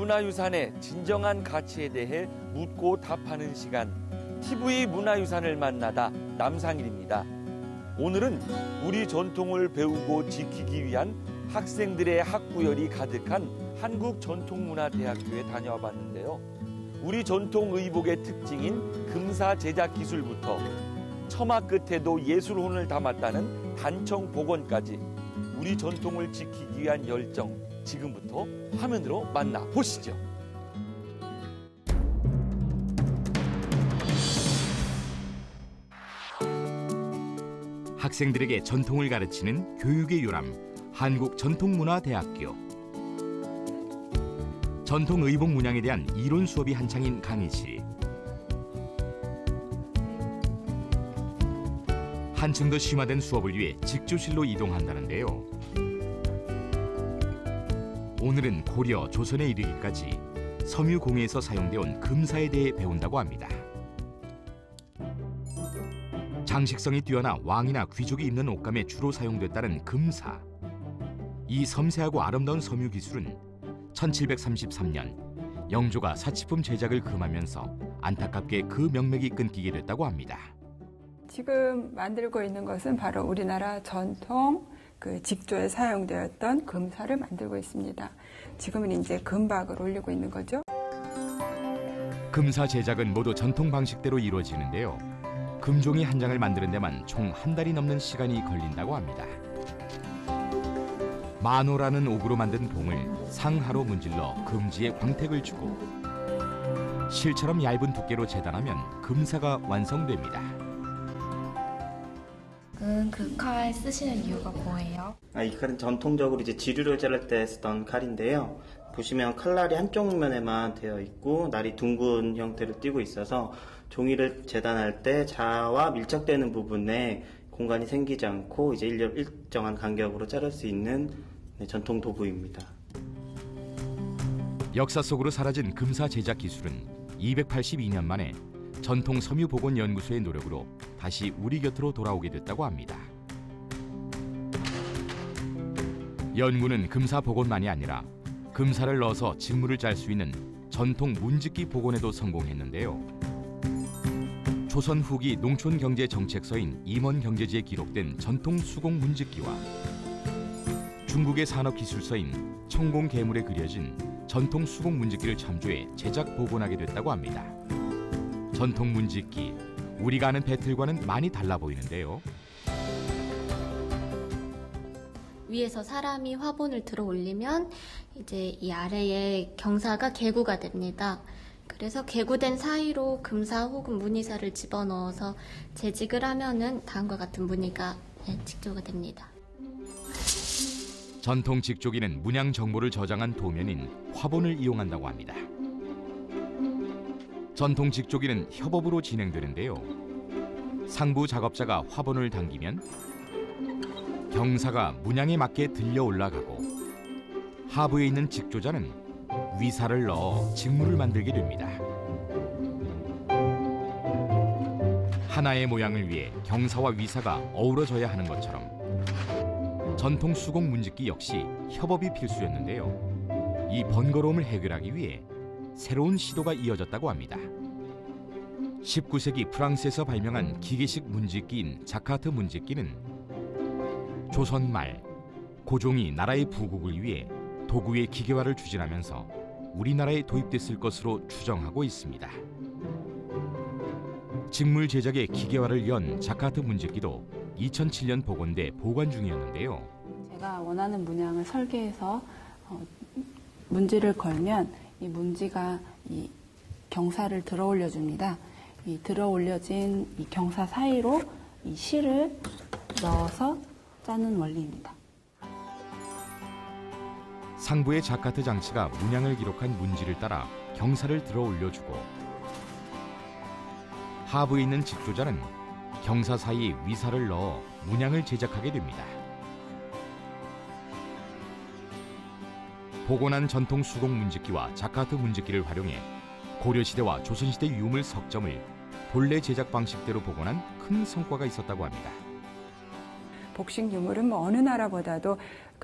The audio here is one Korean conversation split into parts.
문화유산의 진정한 가치에 대해 묻고 답하는 시간, TV 문화유산을 만나다 남상일입니다. 오늘은 우리 전통을 배우고 지키기 위한 학생들의 학구열이 가득한 한국전통문화대학교에 다녀와 봤는데요. 우리 전통 의복의 특징인 금사 제작 기술부터 처마 끝에도 예술혼을 담았다는 단청 복원까지 우리 전통을 지키기 위한 열정, 지금부터 화면으로 만나보시죠. 학생들에게 전통을 가르치는 교육의 요람, 한국전통문화대학교. 전통 의복 문양에 대한 이론 수업이 한창인 강의실. 한층 더 심화된 수업을 위해 직조실로 이동한다는데요. 오늘은 고려, 조선에 이르기까지 섬유공예에서 사용되어 온 금사에 대해 배운다고 합니다. 장식성이 뛰어나 왕이나 귀족이 입는 옷감에 주로 사용됐다는 금사. 이 섬세하고 아름다운 섬유 기술은 1733년 영조가 사치품 제작을 금하면서 안타깝게 그 명맥이 끊기게 됐다고 합니다. 지금 만들고 있는 것은 바로 우리나라 전통 직조에 사용되었던 금사를 만들고 있습니다. 지금은 이제 금박을 올리고 있는 거죠. 금사 제작은 모두 전통 방식대로 이루어지는데요. 금종이 한 장을 만드는 데만 총 한 달이 넘는 시간이 걸린다고 합니다. 만호라는 옥으로 만든 봉을 상하로 문질러 금지에 광택을 주고 실처럼 얇은 두께로 재단하면 금사가 완성됩니다. 그 칼 쓰시는 이유가 뭐예요? 이 칼은 전통적으로 이제 지류를 자를 때 쓰던 칼인데요. 보시면 칼날이 한쪽 면에만 되어 있고 날이 둥근 형태로 띄고 있어서 종이를 재단할 때 자와 밀착되는 부분에 공간이 생기지 않고 이제 일정한 간격으로 자를 수 있는 전통 도구입니다. 역사 속으로 사라진 금사 제작 기술은 282년 만에 전통 섬유복원연구소의 노력으로 다시 우리 곁으로 돌아오게 됐다고 합니다. 연구는 금사 복원만이 아니라 금사를 넣어서 직물을 짤 수 있는 전통 문집기 복원에도 성공했는데요. 조선 후기 농촌경제정책서인 임원경제지에 기록된 전통 수공 문집기와 중국의 산업기술서인 청공괴물에 그려진 전통 수공 문집기를 참조해 제작 복원하게 됐다고 합니다. 전통 문집기, 우리가 아는 배틀과는 많이 달라 보이는데요. 위에서 사람이 화분을 들어 올리면 이제 이 아래에 경사가 개구가 됩니다. 그래서 개구된 사이로 금사 혹은 무늬사를 집어넣어서 재직을 하면은 다음과 같은 무늬가 직조가 됩니다. 전통 직조기는 문양 정보를 저장한 도면인 화본을 이용한다고 합니다. 전통 직조기는 협업으로 진행되는데요. 상부 작업자가 화본을 당기면 경사가 문양에 맞게 들려 올라가고 하부에 있는 직조자는 위사를 넣어 직물을 만들게 됩니다. 하나의 모양을 위해 경사와 위사가 어우러져야 하는 것처럼 전통 수공 문집기 역시 협업이 필수였는데요. 이 번거로움을 해결하기 위해 새로운 시도가 이어졌다고 합니다. 19세기 프랑스에서 발명한 기계식 문집기인 자카트 문집기는 조선 말 고종이 나라의 부국을 위해 도구의 기계화를 추진하면서 우리나라에 도입됐을 것으로 추정하고 있습니다. 직물 제작의 기계화를 연 자카트 문집기도 2007년 복원돼 보관 중이었는데요. 제가 원하는 문양을 설계해서 문지를 걸면 이 문지가 이 경사를 들어 올려줍니다. 이 들어 올려진 이 경사 사이로 이 실을 넣어서 짜는 원리입니다. 상부의 자카트 장치가 문양을 기록한 문지를 따라 경사를 들어 올려주고 하부에 있는 직조자는 경사 사이에 위사를 넣어 문양을 제작하게 됩니다. 복원한 전통 수공 문집기와 자카트 문집기를 활용해 고려시대와 조선시대 유물 석점을 본래 제작 방식대로 복원한 큰 성과가 있었다고 합니다. 복식 유물은 어느 나라보다도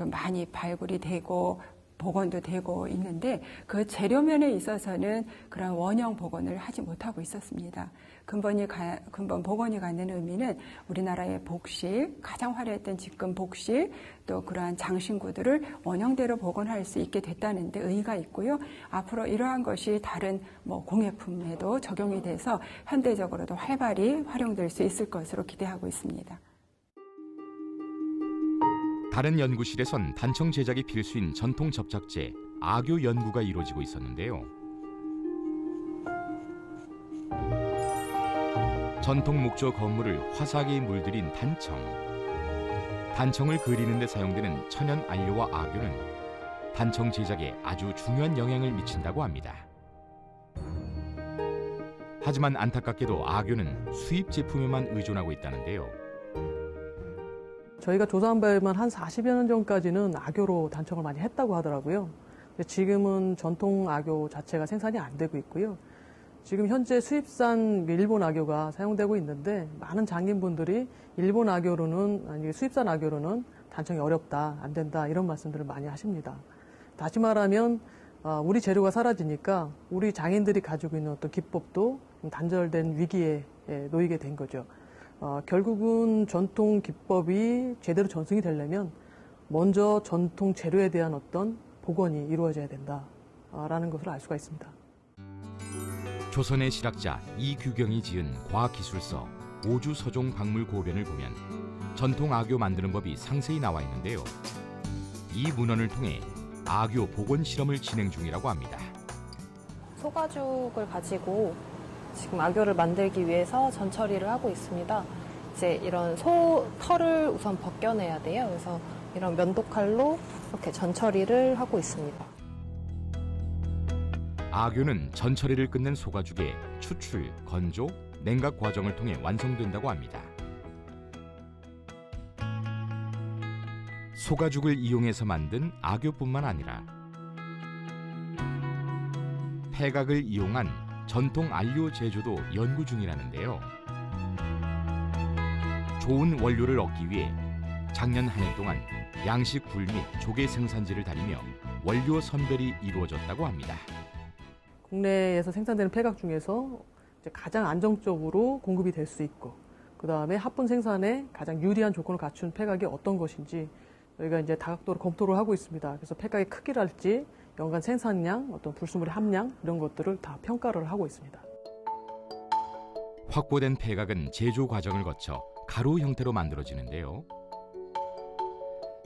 많이 발굴이 되고 복원도 되고 있는데 그 재료면에 있어서는 그런 원형 복원을 하지 못하고 있었습니다. 근본 복원이 갖는 의미는 우리나라의 복실, 가장 화려했던 직금 복실, 또 그러한 장신구들을 원형대로 복원할 수 있게 됐다는 데 의의가 있고요. 앞으로 이러한 것이 다른 공예품에도 적용이 돼서 현대적으로도 활발히 활용될 수 있을 것으로 기대하고 있습니다. 다른 연구실에선 단청 제작이 필수인 전통 접착제 악교 연구가 이루어지고 있었는데요. 전통 목조 건물을 화사하게 물들인 단청. 단청을 그리는 데 사용되는 천연 안료와 악교는 단청 제작에 아주 중요한 영향을 미친다고 합니다. 하지만 안타깝게도 악교는 수입 제품에만 의존하고 있다는데요. 저희가 조사한 바에만 한 40여 년 전까지는 악교로 단청을 많이 했다고 하더라고요. 지금은 전통 악교 자체가 생산이 안 되고 있고요. 지금 현재 수입산 일본 악교가 사용되고 있는데 많은 장인분들이 일본 악교로는 아니 수입산 악교로는 단청이 어렵다, 안 된다 이런 말씀들을 많이 하십니다. 다시 말하면 우리 재료가 사라지니까 우리 장인들이 가지고 있는 어떤 기법도 단절된 위기에 놓이게 된 거죠. 결국은 전통 기법이 제대로 전승이 되려면 먼저 전통 재료에 대한 어떤 복원이 이루어져야 된다라는 것을 알 수가 있습니다. 조선의 실학자 이규경이 지은 과학기술서 오주서종박물고변을 보면 전통 악교 만드는 법이 상세히 나와 있는데요. 이 문헌을 통해 악교 복원 실험을 진행 중이라고 합니다. 소가죽을 가지고 지금 악교를 만들기 위해서 전처리를 하고 있습니다. 이제 이런 소 털을 우선 벗겨내야 돼요. 그래서 이런 면도칼로 이렇게 전처리를 하고 있습니다. 악교는 전처리를 끝낸 소가죽의 추출, 건조, 냉각 과정을 통해 완성된다고 합니다. 소가죽을 이용해서 만든 악교뿐만 아니라 폐각을 이용한 전통 안료 제조도 연구 중이라는데요. 좋은 원료를 얻기 위해 작년 한 해 동안 양식 굴 및 조개 생산지를 다니며 원료 선별이 이루어졌다고 합니다. 국내에서 생산되는 폐각 중에서 이제 가장 안정적으로 공급이 될 수 있고, 그 다음에 합분 생산에 가장 유리한 조건을 갖춘 폐각이 어떤 것인지 저희가 이제 다각도로 검토를 하고 있습니다. 그래서 폐각의 크기랄지 연간 생산량, 어떤 불순물의 함량 이런 것들을 다 평가를 하고 있습니다. 확보된 폐각은 제조 과정을 거쳐 가루 형태로 만들어지는데요.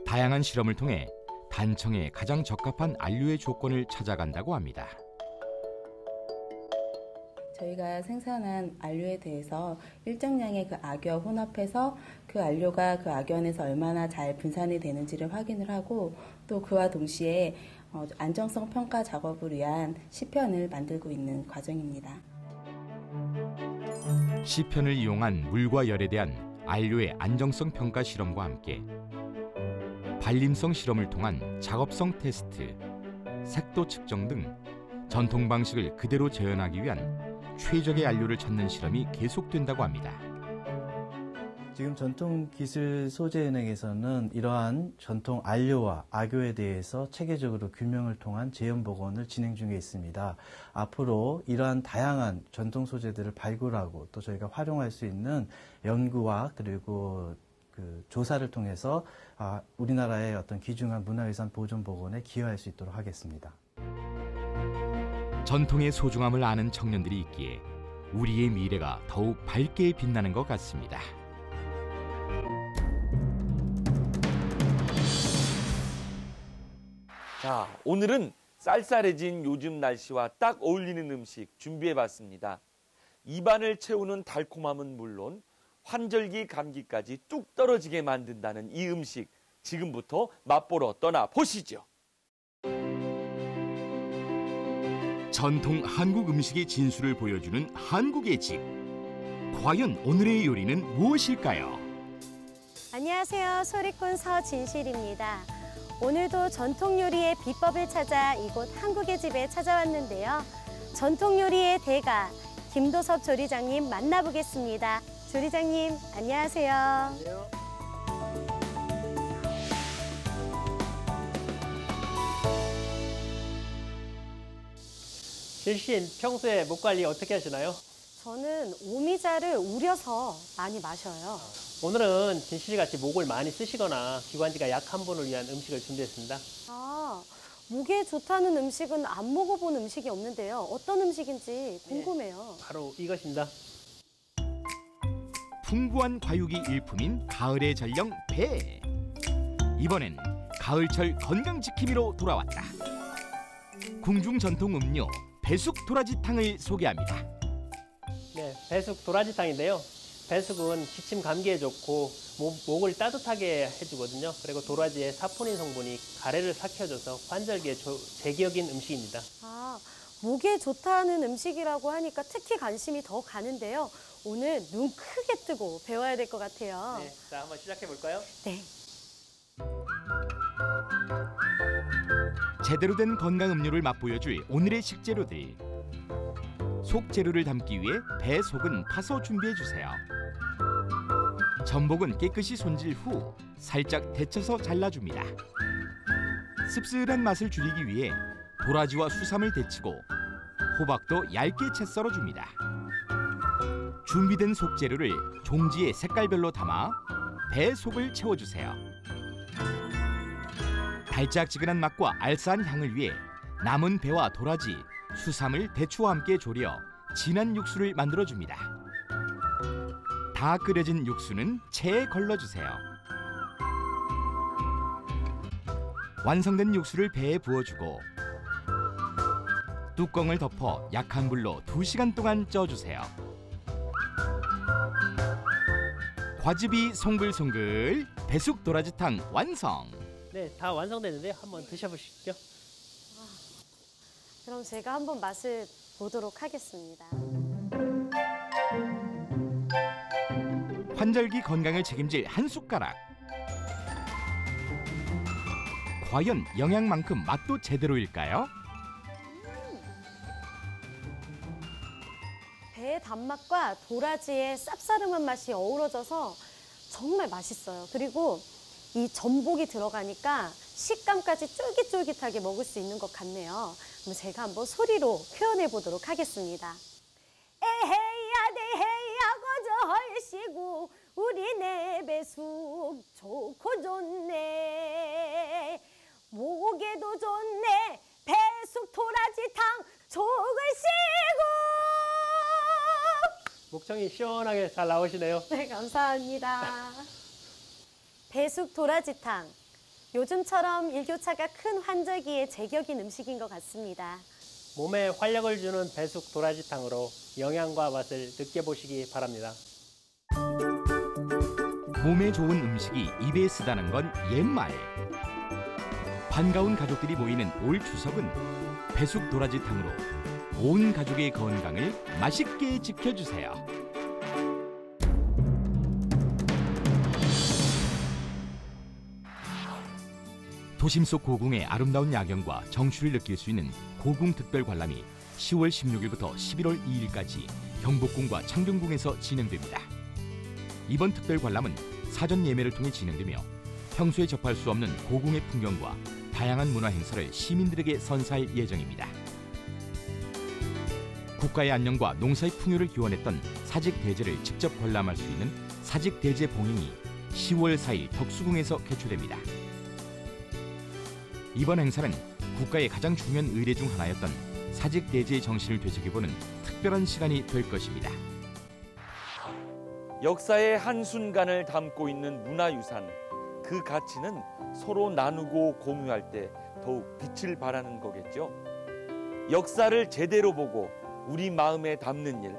다양한 실험을 통해 단청에 가장 적합한 안료의 조건을 찾아간다고 합니다. 저희가 생산한 안료에 대해서 일정량의 그 악유와 혼합해서 그 안료가 그 악유 안에서 얼마나 잘 분산이 되는지를 확인을 하고 또 그와 동시에 안정성 평가 작업을 위한 시편을 만들고 있는 과정입니다. 시편을 이용한 물과 열에 대한 안료의 안정성 평가 실험과 함께 발림성 실험을 통한 작업성 테스트, 색도 측정 등 전통 방식을 그대로 재현하기 위한 최적의 안료를 찾는 실험이 계속된다고 합니다. 지금 전통기술소재은행에서는 이러한 전통 안료와 악교에 대해서 체계적으로 규명을 통한 재현 복원을 진행 중에 있습니다. 앞으로 이러한 다양한 전통 소재들을 발굴하고 또 저희가 활용할 수 있는 연구와 그리고 그 조사를 통해서 우리나라의 어떤 귀중한 문화유산 보존 복원에 기여할 수 있도록 하겠습니다. 전통의 소중함을 아는 청년들이 있기에 우리의 미래가 더욱 밝게 빛나는 것 같습니다. 자, 오늘은 쌀쌀해진 요즘 날씨와 딱 어울리는 음식 준비해봤습니다. 입안을 채우는 달콤함은 물론 환절기 감기까지 뚝 떨어지게 만든다는 이 음식, 지금부터 맛보러 떠나보시죠. 전통 한국 음식의 진수를 보여주는 한국의 집. 과연 오늘의 요리는 무엇일까요? 안녕하세요. 소리꾼 서진실입니다. 오늘도 전통 요리의 비법을 찾아 이곳 한국의 집에 찾아왔는데요. 전통 요리의 대가 김도섭 조리장님 만나보겠습니다. 조리장님, 안녕하세요. 진실 씨 평소에 목 관리 어떻게 하시나요? 저는 오미자를 우려서 많이 마셔요. 오늘은 진실 씨 같이 목을 많이 쓰시거나 기관지가 약한 분을 위한 음식을 준비했습니다. 아, 목에 좋다는 음식은 안 먹어본 음식이 없는데요. 어떤 음식인지 궁금해요. 바로 이것입니다. 풍부한 과육이 일품인 가을의 전령 배. 이번엔 가을철 건강지킴이로 돌아왔다. 궁중 전통 음료 배숙 도라지탕을 소개합니다. 네, 배숙 도라지탕인데요. 배숙은 기침 감기에 좋고 목을 따뜻하게 해주거든요. 그리고 도라지의 사포닌 성분이 가래를 삭혀줘서 환절기에 제격인 음식입니다. 아, 목에 좋다는 음식이라고 하니까 특히 관심이 더 가는데요. 오늘 눈 크게 뜨고 배워야 될 것 같아요. 네, 자, 한번 시작해 볼까요? 네. 제대로 된 건강 음료를 맛보여줄 오늘의 식재료들. 속재료를 담기 위해 배 속은 파서 준비해 주세요. 전복은 깨끗이 손질 후 살짝 데쳐서 잘라줍니다. 씁쓸한 맛을 줄이기 위해 도라지와 수삼을 데치고 호박도 얇게 채 썰어줍니다. 준비된 속재료를 종지에 색깔별로 담아 배 속을 채워주세요. 달짝지근한 맛과 알싸한 향을 위해 남은 배와 도라지, 수삼을 대추와 함께 졸여 진한 육수를 만들어줍니다. 다 끓여진 육수는 체에 걸러주세요. 완성된 육수를 배에 부어주고 뚜껑을 덮어 약한 불로 2시간 동안 쪄주세요. 과즙이 송글송글 배숙 도라지탕 완성! 네, 다 완성됐는데요. 한번 드셔보시죠. 그럼 제가 한번 맛을 보도록 하겠습니다. 환절기 건강을 책임질 한 숟가락. 과연 영양만큼 맛도 제대로일까요? 배의 단맛과 도라지의 쌉싸름한 맛이 어우러져서 정말 맛있어요. 그리고 이 전복이 들어가니까 식감까지 쫄깃쫄깃하게 먹을 수 있는 것 같네요. 그럼 제가 한번 소리로 표현해 보도록 하겠습니다. 에헤야 대헤야 거저 헐시고 우리 내 배숙 좋고 좋네. 목에도 좋네. 배숙 도라지탕 속을 쉬고. 목청이 시원하게 잘 나오시네요. 네, 감사합니다. 배숙 도라지탕. 요즘처럼 일교차가 큰 환절기에 제격인 음식인 것 같습니다. 몸에 활력을 주는 배숙 도라지탕으로 영양과 맛을 느껴보시기 바랍니다. 몸에 좋은 음식이 입에 쓰다는 건 옛말. 반가운 가족들이 모이는 올 추석은 배숙 도라지탕으로 온 가족의 건강을 맛있게 지켜주세요. 도심 속 고궁의 아름다운 야경과 정취를 느낄 수 있는 고궁 특별 관람이 10월 16일부터 11월 2일까지 경복궁과 창경궁에서 진행됩니다. 이번 특별 관람은 사전 예매를 통해 진행되며 평소에 접할 수 없는 고궁의 풍경과 다양한 문화 행사를 시민들에게 선사할 예정입니다. 국가의 안녕과 농사의 풍요를 기원했던 사직대제를 직접 관람할 수 있는 사직대제 봉행이 10월 4일 덕수궁에서 개최됩니다. 이번 행사는 국가의 가장 중요한 의례 중 하나였던 사직대제의 정신을 되새겨보는 특별한 시간이 될 것입니다. 역사의 한순간을 담고 있는 문화유산, 그 가치는 서로 나누고 공유할 때 더욱 빛을 발하는 거겠죠. 역사를 제대로 보고 우리 마음에 담는 일,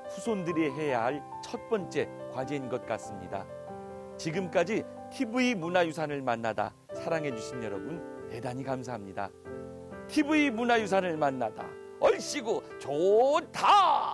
후손들이 해야 할 첫 번째 과제인 것 같습니다. 지금까지 TV 문화유산을 만나다 사랑해주신 여러분 대단히 감사합니다. TV 문화유산을 만나다 얼씨구 좋다!